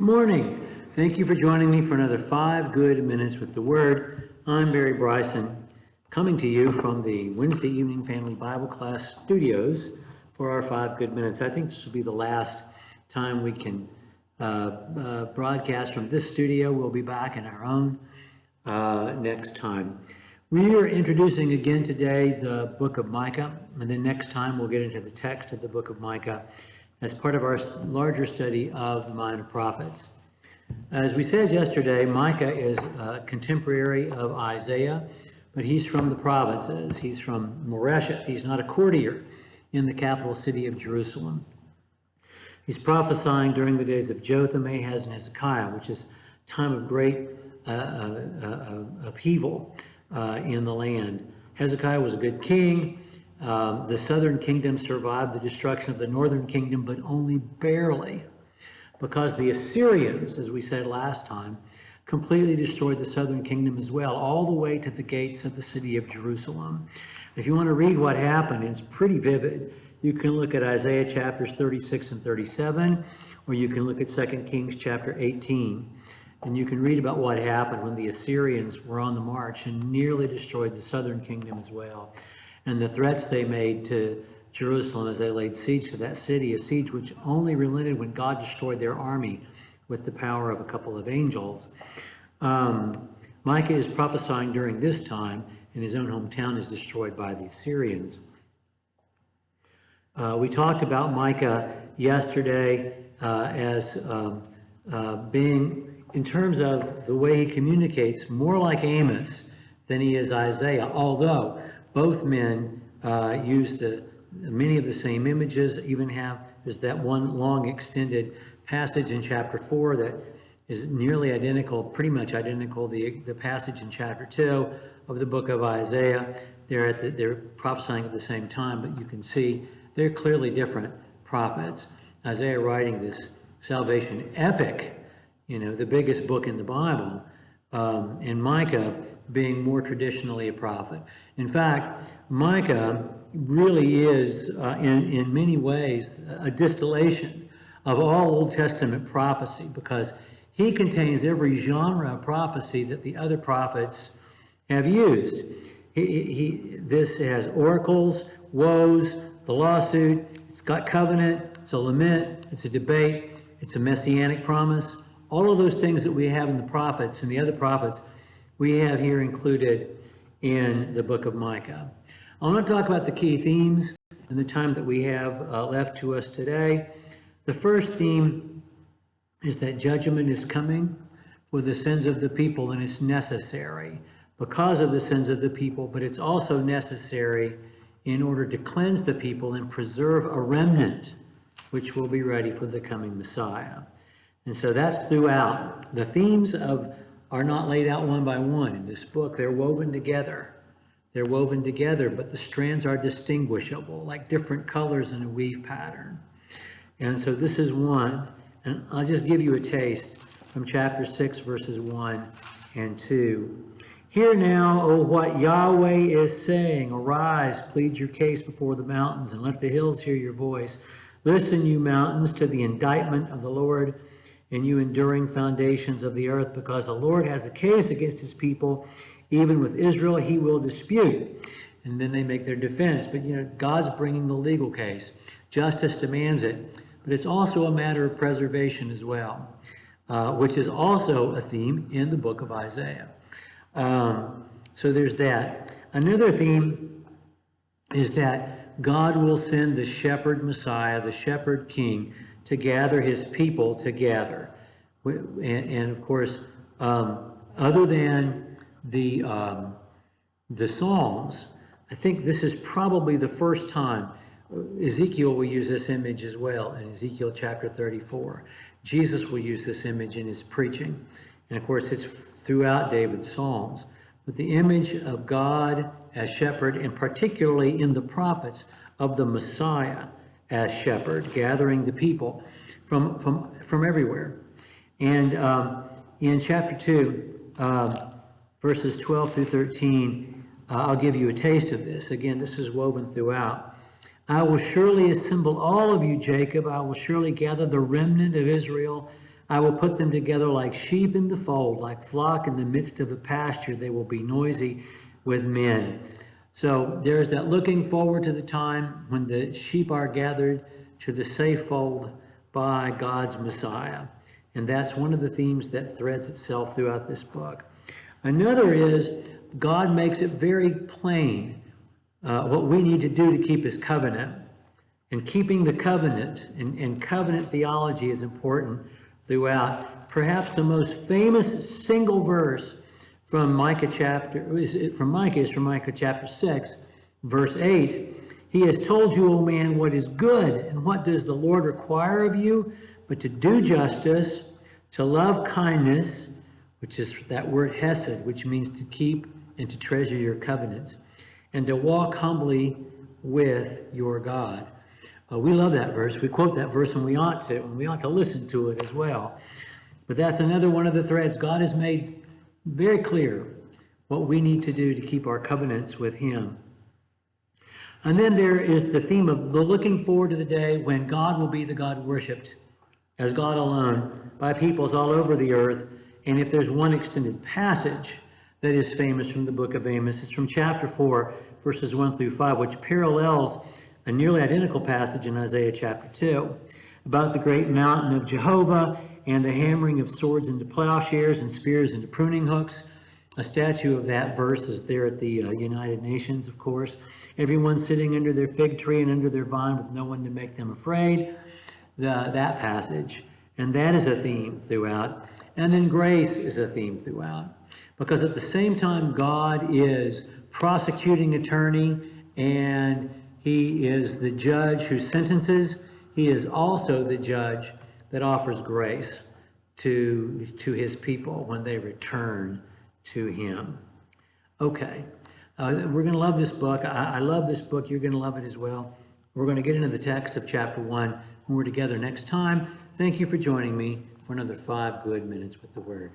Morning. Thank you for joining me for another 5 good minutes with the Word. I'm Barry Bryson, coming to you from the Wednesday evening family Bible class studios for our 5 good minutes. I think this will be the last time we can broadcast from this studio. We'll be back in our own next time. We are introducing again today the book of Micah, and then next time we'll get into the text of the book of Micah as part of our larger study of the minor prophets. As we said yesterday, Micah is a contemporary of Isaiah, but he's from the provinces. He's from Moresheth. He's not a courtier in the capital city of Jerusalem. He's prophesying during the days of Jotham, Ahaz, and Hezekiah, which is a time of great upheaval in the land. Hezekiah was a good king. The southern kingdom survived the destruction of the northern kingdom, but only barely, because the Assyrians, as we said last time, completely destroyed the southern kingdom as well, all the way to the gates of the city of Jerusalem. If you want to read what happened, it's pretty vivid. You can look at Isaiah chapters 36 and 37, or you can look at 2 Kings chapter 18, and you can read about what happened when the Assyrians were on the march and nearly destroyed the southern kingdom as well. And the threats they made to Jerusalem as they laid siege to that city, a siege which only relented when God destroyed their army with the power of a couple of angels. Micah is prophesying during this time, and his own hometown is destroyed by the Assyrians. We talked about Micah yesterday as being, in terms of the way he communicates, more like Amos than he is Isaiah, although both men use many of the same images. There's that one long extended passage in chapter 4 that is nearly identical, pretty much identical, the passage in chapter 2 of the book of Isaiah. They're prophesying at the same time, but you can see they're clearly different prophets. Isaiah writing this salvation epic, the biggest book in the Bible, and Micah being more traditionally a prophet. In fact, Micah really is, in many ways, a distillation of all Old Testament prophecy, because he contains every genre of prophecy that the other prophets have used. This has oracles, woes, the lawsuit, it's got covenant, it's a lament, it's a debate, it's a messianic promise. All of those things that we have in the prophets and the other prophets, we have here included in the book of Micah. I want to talk about the key themes in the time that we have left to us today. The first theme is that judgment is coming for the sins of the people, and it's necessary because of the sins of the people, but it's also necessary in order to cleanse the people and preserve a remnant which will be ready for the coming Messiah. And so that's throughout. The themes are not laid out one by one in this book. They're woven together. They're woven together, but the strands are distinguishable, like different colors in a weave pattern. And so this is one, and I'll just give you a taste from chapter 6, verses 1 and 2. Hear now, O what Yahweh is saying. Arise, plead your case before the mountains, and let the hills hear your voice. Listen, you mountains, to the indictment of the Lord, and you enduring foundations of the earth, because the Lord has a case against his people. Even with Israel, he will dispute. And then they make their defense. But, God's bringing the legal case. Justice demands it. But it's also a matter of preservation as well, which is also a theme in the book of Isaiah. So there's that. Another theme is that God will send the shepherd Messiah, the shepherd king, to gather his people together. And of course, other than the Psalms, I think this is probably the first time. Ezekiel will use this image as well in Ezekiel chapter 34. Jesus will use this image in his preaching. And of course, it's throughout David's Psalms. But the image of God as shepherd, and particularly in the prophets, of the Messiah as shepherd, gathering the people from everywhere. And in chapter 2, verses 12 through 13, I'll give you a taste of this. Again, this is woven throughout. I will surely assemble all of you, Jacob. I will surely gather the remnant of Israel. I will put them together like sheep in the fold, like flock in the midst of a pasture. They will be noisy with men. So there's that looking forward to the time when the sheep are gathered to the safe fold by God's Messiah. And that's one of the themes that threads itself throughout this book. Another is God makes it very plain what we need to do to keep his covenant. And keeping the covenant and covenant theology is important throughout. Perhaps the most famous single verse from Micah is from Micah chapter 6, verse 8. He has told you, O man, what is good, and what does the Lord require of you? But to do justice, to love kindness, which is that word hesed, which means to keep and to treasure your covenants, and to walk humbly with your God. We love that verse. We quote that verse, and we ought to listen to it as well. But that's another one of the threads. God has made very clear what we need to do to keep our covenants with him. And then there is the theme of the looking forward to the day when God will be the God worshipped as God alone by peoples all over the earth. And if there's one extended passage that is famous from the book of Amos, it's from chapter 4, verses 1 through 5, which parallels a nearly identical passage in Isaiah chapter 2 about the great mountain of Jehovah and the hammering of swords into plowshares and spears into pruning hooks. A statue of that verse is there at the United Nations, of course. Everyone sitting under their fig tree and under their vine with no one to make them afraid. That passage. And that is a theme throughout. And then grace is a theme throughout. Because at the same time, God is prosecuting attorney and he is the judge who sentences. He is also the judge that offers grace to his people when they return to him. Okay, we're going to love this book. I love this book. You're going to love it as well. We're going to get into the text of chapter 1 when we're together next time. Thank you for joining me for another 5 good minutes with the Word.